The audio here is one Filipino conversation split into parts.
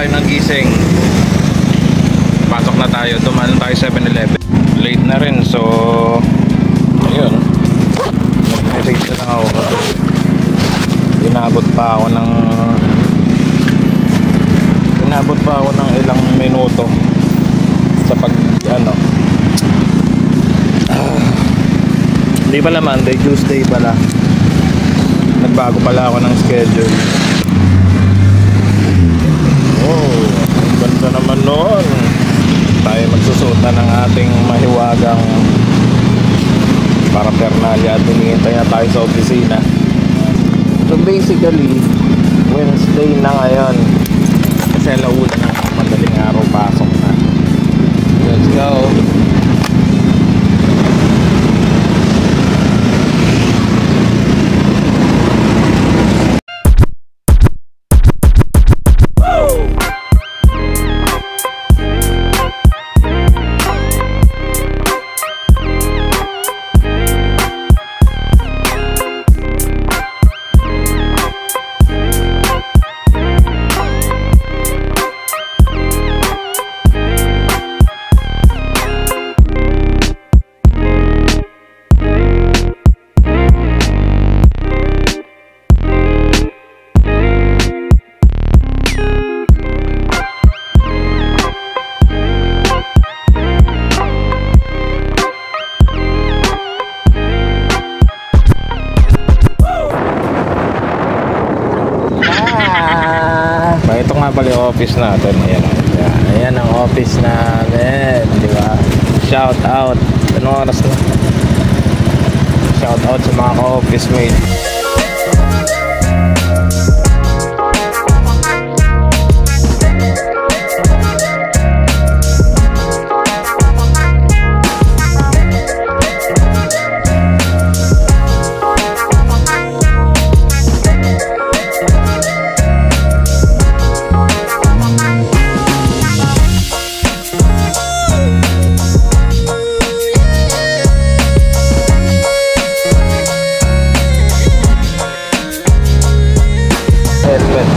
tayo ng gising. Pasok na tayo. Dumaan tayo 7-Eleven. Late na rin. So, ayun. Mag-message na lang ako. Inabot pa ako ng ilang minuto sa hindi pala Monday, Tuesday pala. Nagbago pala ako ng schedule. Oh, ang ganda naman noon. Tayo magsusutan ng ating mahiwagang paraphernalia at hinihintay na tayo sa opisina. So basically, Wednesday na ngayon. Kasi alauna na madaling araw, pasok na. Let's go. Ito nga pala yung office natin. Ayan ang office namin, di ba? Shout out. Anong oras na? Shout out sa mga ka-office mates.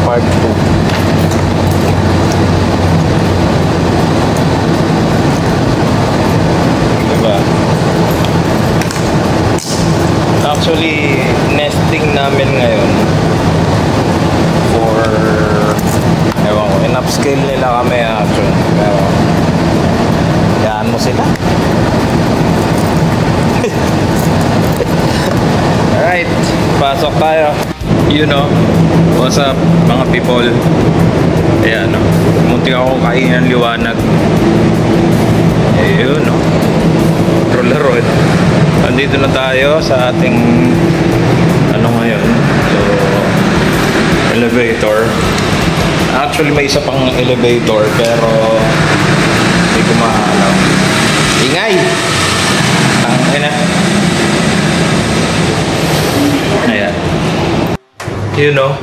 Part 2. Diba? Actually, nesting namin ngayon for ewan ko, in-upscale nila kami actually. Pero yaan mo sila. Alright, pasok tayo. You know, what's up mga people? Ayan, no? Munti ako kain ng liwanag. Ayun, no? Laro, no? Andito na tayo sa ating ngayon. So, elevator. Actually, may isa pang elevator pero hindi ko maalam. Ingay! Ayan. Ayan. You know,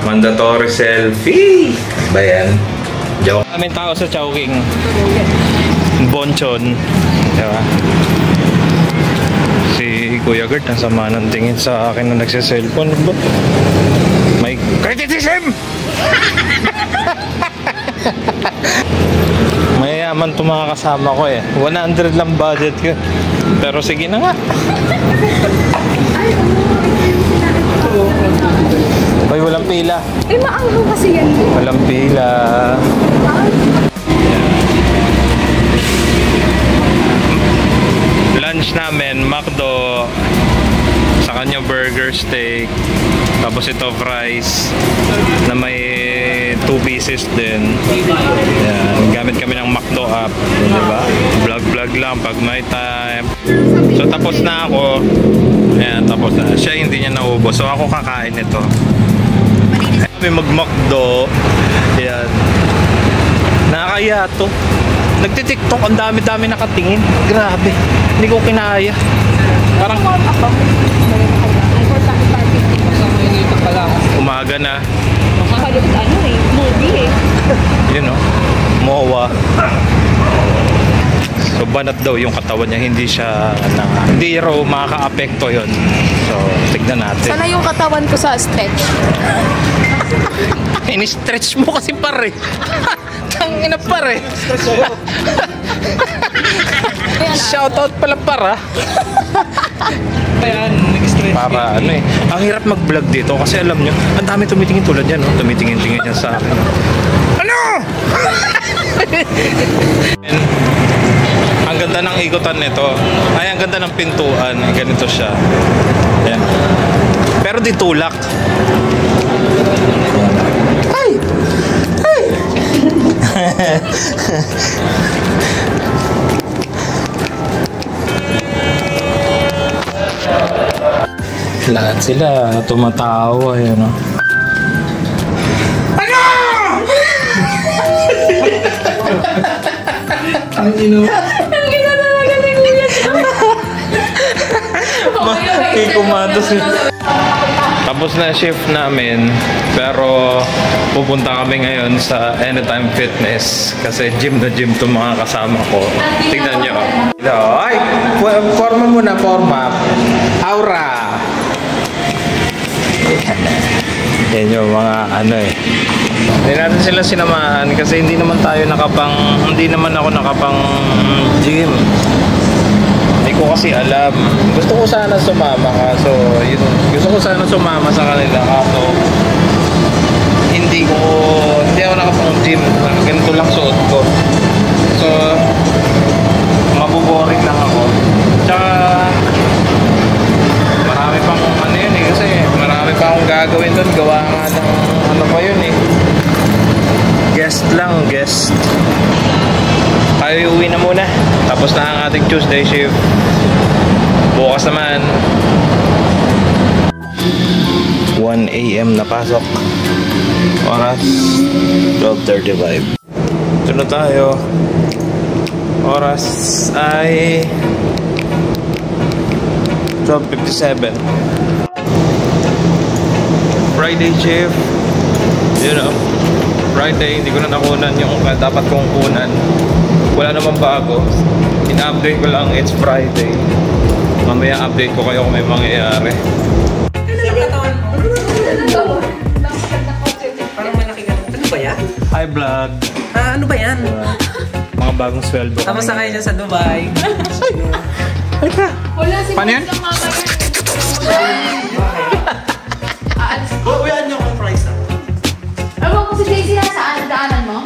mandatory selfie. Ba yan? Joke. Maraming tao sa Chowking. Bonchon. Diba? Si Kuya Gert, ang sama ng tingin sa akin na nagsiselfone. May criticism! Mayayaman itong mga kasama ko eh. 100 lang budget ko. Pero sige na nga. Ay, walang pila. Eh, maanghaw kasi yan. Walang pila. Lunch namin, McDo. Sa kanya burger, steak. Tapos ito fries na may 2 pieces din. Yan. Gamit kami ng McDo app. Diba? Vlog lang pag may time. So tapos na ako. Ayan, tapos na. Siya hindi niya naubos. So ako kakain ito. May mag-McDo. Ayan. Nakakaya to. Nagtitiktok. Ang dami-dami nakatingin. Grabe. Hindi ko kinaya. Parang umaga na. Movie eh. Yun o. Mowa. So banat daw yung katawan niya, hindi siya hindi raw makaka-apekto yun. So tignan natin. Sana yung katawan ko sa stretch. ini-stretch mo kasi pare. Tangina pare. Shoutout pala para. Ayan, nag-stretch. Para ano eh. Ang hirap mag-vlog dito kasi alam nyo, ang dami tumitingin tulad yan. Oh. Tumitingin-tingin yan sa akin. Ano? Ang ganda ng ikutan nito. Ay, ang ganda ng pintuan. Ganito siya. Ayan. Pero di tulak. Ay! Ay! Lahat sila tumatawa. Ayan o. Ano? Ang ino. Ang gina talaga ni Kuya. Kumatos. Tapos na shift namin, pero pupunta kami ngayon sa Anytime Fitness kasi gym na gym itong mga kasama ko. Tignan nyo. Ay, forma muna, forma. Aura. Yan yung mga ano eh. Hindi natin sila sinamahan kasi hindi naman ako nakapang gym. Hindi ko kasi alam. Gusto ko sana sumama kaso yun, gusto ko sana sumama sa kanila kaso hindi ako nakapang gym. Ganito lang suot ko. So mabuboring lang ako. Tsaka marami pang ano yun eh kasi marami pa akong gagawin doon. Gawa nga ng ano pa yun eh. Guest lang, guest. Tayo uwi na muna. Tapos na ang ating Tuesday shift. Bukas naman 1 AM na pasok. Oras 12:35. Ito na tayo. Oras ay 12:57. Friday shift. You know, Friday, hindi ko na nakunan yung dapat kong kunan. Wala namang bago. In-update ko lang, it's Friday. Mamaya update ko kayo kung may mangyayari. Parang malaki ka. Ano ba yan? Hi vlog. Ano ba yan? Mga bagong sweldo. Tapos na kayo dyan sa Dubai. Wala si Paano yan? Uwihan niyo kung price na. Ewan ko si Daisy nasaan? Daanan mo?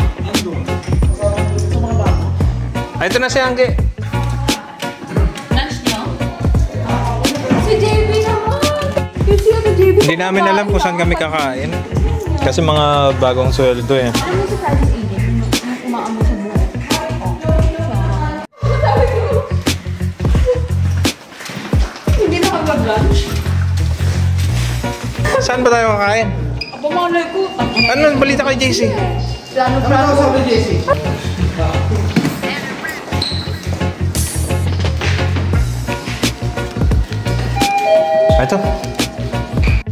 Ay, ito na si Angge. Lunch niyo? Si JB naman! Kasi ako JB. Hindi namin alam kung saan kami kakain. Kasi mga bagong sweldo eh. Ano mo sa Fridays Agent? Yung umaamo sa buhay. Sabi ko. Hindi na mag-lunch? Saan ba tayo kakain? Aba malay ko. Ano balita kay JC? Plano. Sabi Jesse? Ito.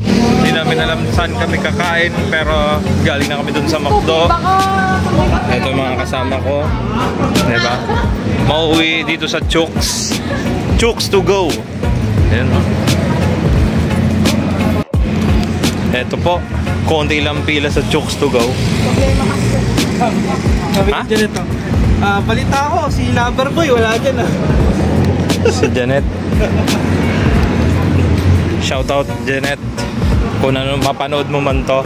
Hindi namin alam saan kami kakain pero galing na kami dun sa McDo. Ito yung mga kasama ko. Diba? Mauwi dito sa Chooks. Chooks to go. Ayan. Ito po. Konti lang pila sa Chooks to go. Sabi Ha? ko dyan ito. Balita ko, si Loverboy wala dyan ah. Si Janet. Shoutout Janet. Kung ano mapanood mo man to.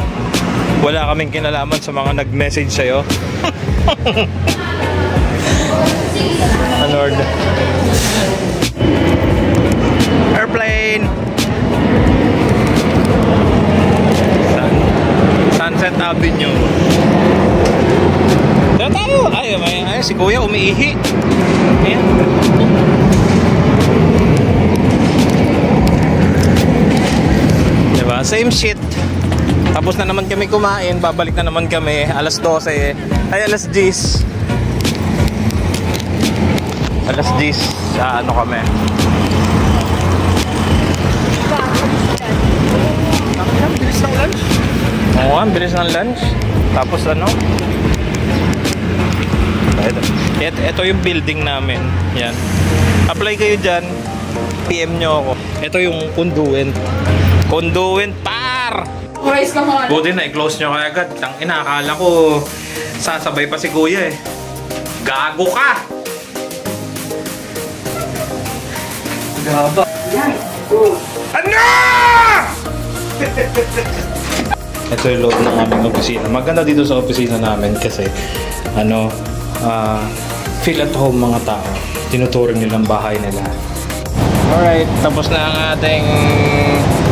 Wala kaming kinalaman sa mga nag-message sa'yo. Lord. Airplane. Sunset Avenue. Dito tayo. Ay, si Kuya umiihi. Ayan. Diba? Same shit. Tapos na naman kami kumain. Babalik na naman kami. Alas 12. Ay, alas 10. Alas 10. Sa ano kami. Bilis ng lunch. Oo, ang bilis ng lunch. Tapos ano? Ito yung building namin. Yan. Apply kayo dyan. PM nyo ako. Ito yung conduent. Conduent par! Rice ka mga. Buti na, i-close nyo kaya agad. Tang ina, akala ko sasabay pa si kuya eh. Gago ka! Gaba. Ano? Ito yung loob ng aming opisina. Maganda dito sa opisina namin kasi feel at home mga tao. Tinuturing nilang bahay nila. Alright, tapos na ang ating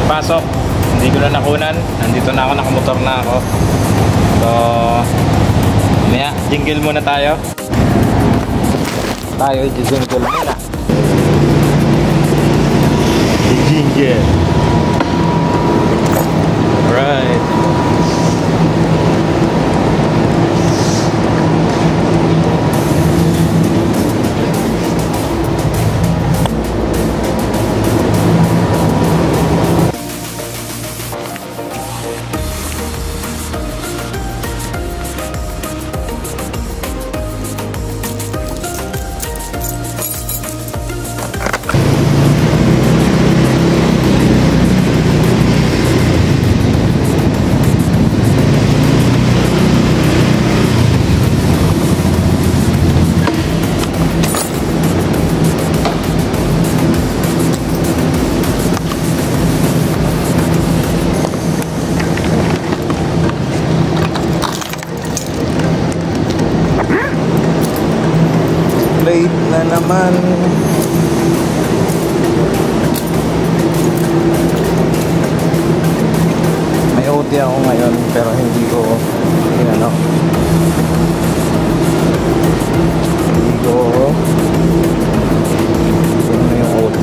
pasok. Hindi ko na nakunan. Nandito na ako, nakamotor na ako. So, maya, jingle muna tayo. Jingle muna. Jingle. Alright. Late na naman. May OT ako ngayon pero hindi ko hindi ko yung OT.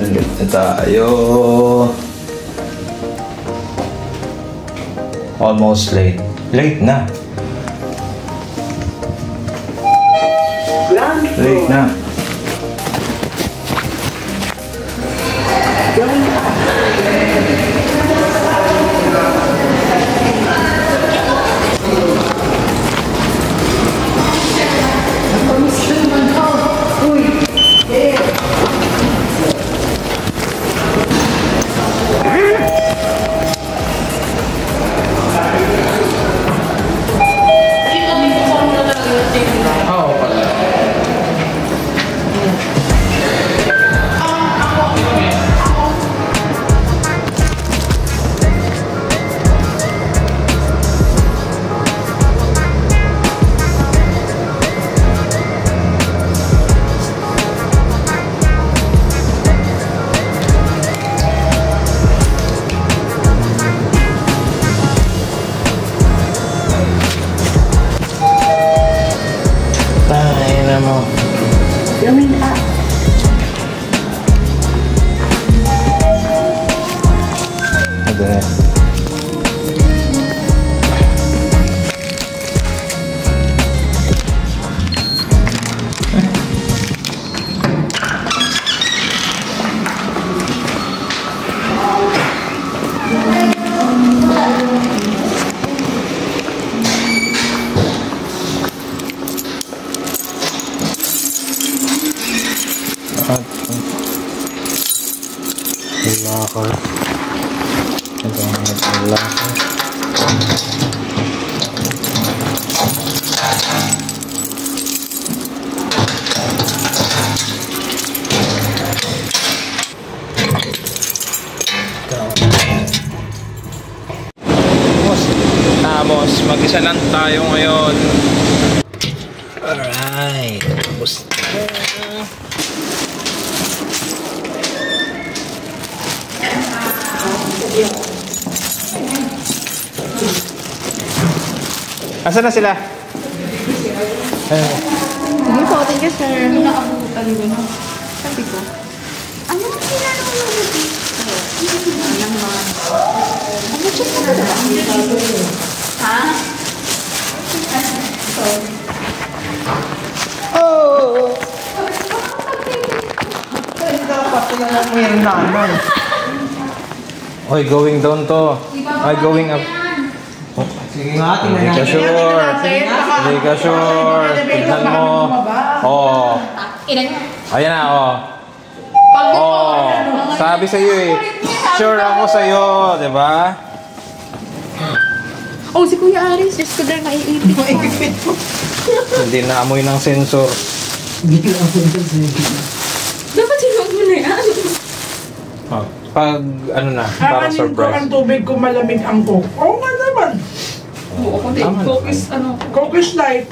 Late na tayo. Almost late. Late na. Late na. Locker. Ito ang ating locker. Tapos, mag-isa lang tayo ngayon. Alright. Tapos asan na sila? Sige po, thank you sir. Nakabutan ko na. Sabi ko, ano na sila naman? Alam mo. Ano check na ba? Ha? Oh! nanay. Oy, going down to. Ay, going up. Sige nga, tingnan Hindi ka natin. sure. Hindi ka sure. Tignan mo. Oh. Ayan na, oh. Oh. Sabi sa'yo eh. Sure ako sa'yo, di ba? Oh, si Kuya Aris. Diyos ko dahil maiipit ko. Hindi na amoy ng sensor. Dapat sinuot mo na yan. Oh. Pag ano na, para Kakanin ko surprise. ang tubig kung malamig ang Coke. Oo nga naman. Oo, kung di. Tama Focus, ano. Coke is light.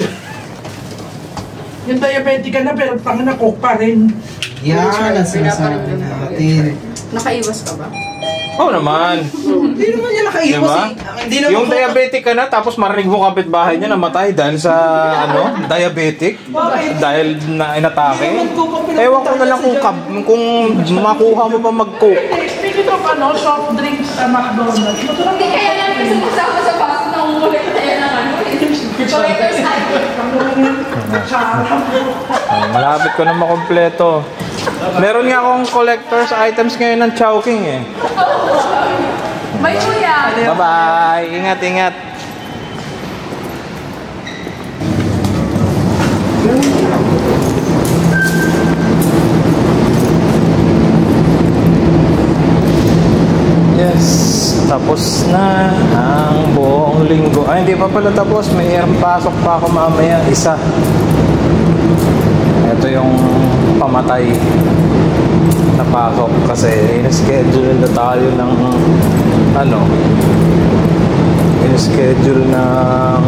Yung diabetic ka na pero tanga na Coke pa rin. Yan ang sinasabi natin. Nakaiwas ka ba? Oo naman. Hindi naman niya nakaiwas Diba? eh. Hindi naman Yung diabetic ka na, tapos marinig mo kapitbahay niya namatay dahil sa ano, diabetic. Dahil na inatake. Ewan ko na lang kung makuha mo pa mag-coke. Speaking of soft drinks sa McDonald's. Hindi kaya lang kasi kasama sa baso na umulit tayo ng ano. Collector's item. Malapit ko na makompleto. Meron nga akong collector's items ngayon ng Chowking eh. May kuya. Bye-bye. Ingat, ingat. Yes, tapos na ang buong linggo. Ay, hindi pa pala tapos. May pasok pa ako mamaya. Isa. Ito yung pamatay na pasok kasi in-schedule na tayo ng ano, in-schedule ng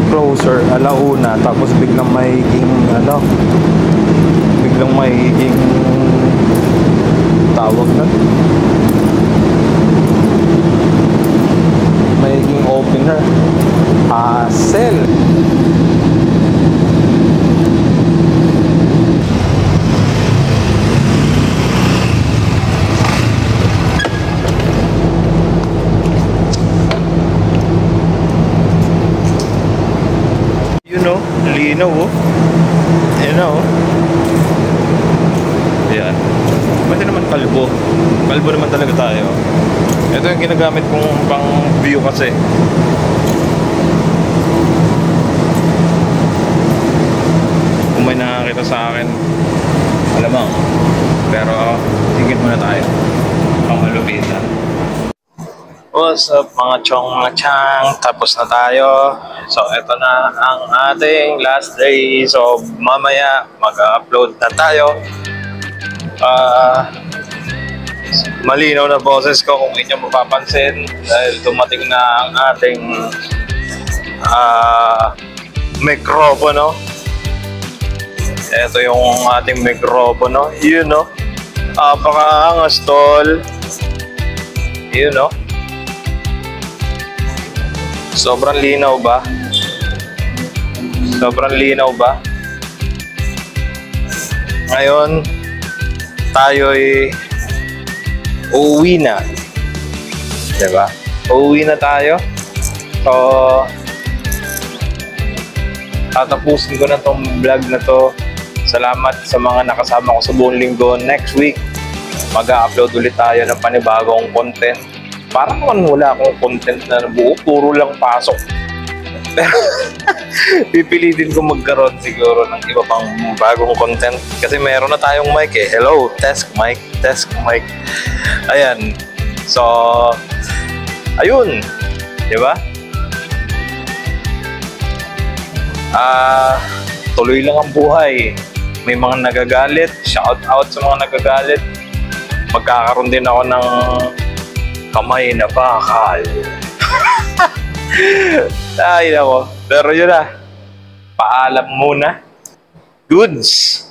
closer alauna, tapos biglang magiging ano, biglang magiging tawag na magiging opener, hassle. Linaw oh. Ayan na oh. Ayan. Pwede naman kalbo. Kalbo naman talaga tayo. Ito yung ginagamit kong pang view kasi. Kung may nakakita sa akin, alamang. Pero tingin muna tayo. Pang malupitan. What's up mga chong, mga chang? Tapos na tayo. So, ito na ang ating last day. So, mamaya mag-upload na tayo. Malinaw na boses ko kung inyo mapapansin dahil dumating na ang ating mikropono. Ito yung ating mikropono. Yun no? Napakaangas tol. Yun no? Sobrang linaw ba? Sobrang linaw ba? Ngayon, tayo'y uuwi na. Diba? Uuwi na tayo. So, tatapusin ko na tong vlog na to. Salamat sa mga nakasama ko sa buong linggo. Next week, mag-upload ulit tayo ng panibagong content. Parang wala akong content na buo, puro lang pasok. Pero pipilitin ko magkaroon siguro ng iba pang bagong content kasi meron na tayong mic eh. Hello, test mic, test mic. Ayan. So, ayun. Diba? Tuloy lang ang buhay. May mga nagagalit. Shout out sa mga nagagalit. Magkakaroon din ako ng kamay na bakal. Ay nako. Pero yun na. Paalam muna. Goods.